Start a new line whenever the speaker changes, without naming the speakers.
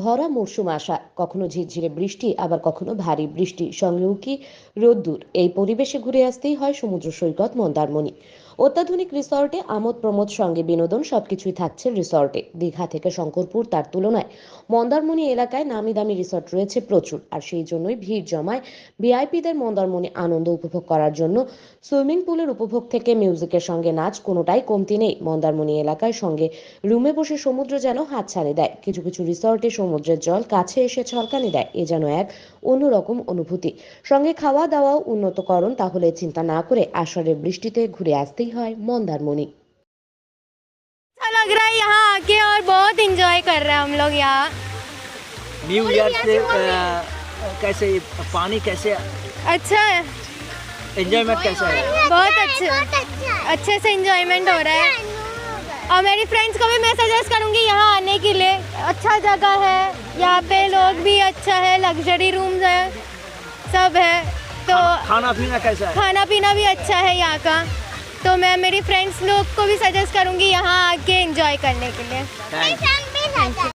ভরা মরশুম আসা, কখনো ঝিরঝিরে বৃষ্টি আবার কখনো ভারী বৃষ্টি, সঙ্গে উকি রোদ্দুর, এই পরিবেশে ঘুরে আসতেই হয় সমুদ্র সৈকত মন্দারমণি। অত্যাধুনিক রিসর্টে আমোদ প্রমোদ সঙ্গে বিনোদন সবকিছুই থাকছে রিসর্টে। দীঘা থেকে শঙ্করপুর, তার তুলনায় মন্দারমণি এলাকায় নামি দামি রিসর্ট রয়েছে প্রচুর, আর সেই জন্যই ভিড় জমায় ভিআইপিদের মন্দারমণি আনন্দ উপভোগ করার জন্য। সুইমিং পুলের উপভোগ থেকে মিউজিকের সঙ্গে নাচ, কোনোটাই কমতি নেই মন্দারমণি এলাকায়। সঙ্গে রুমে বসে সমুদ্র যেন হাতছানি দেয়। কিছু কিছু রিসর্টে সমুদ্রের জল কাছে এসে ছলকানি দেয়, এ যেন এক অন্যরকম অনুভূতি। সঙ্গে খাওয়া দাওয়াও উন্নতকরণ, তাহলে চিন্তা না করে আষাঢ়ের বৃষ্টিতে ঘুরে আসতেই হয় মন্দারমণি।
अच्छा लग रहा है यहाँ आके और बहुत इंजॉय कर रहे हैं हम लोग यहाँ।
न्यू ईयर से कैसे पानी कैसे
अच्छा है,
एंजॉयमेंट कैसा है?
बहुत अच्छे से इंजॉयमेंट हो रहा है। और मेरी फ्रेंड्स को भी मैं सजेस्ट करूँगी यहाँ आने के लिए। अच्छा जगह है, यहाँ पे लोग भी अच्छा है, लग्जरी रूम्स है, सब है। तो
खाना पीना कैसा है?
खाना पीना भी अच्छा है यहाँ का। तो मैं मेरी फ्रेंड्स लोग को भी सजेस्ट करूँगी यहाँ आके एंजॉय करने के लिए।
Thank you.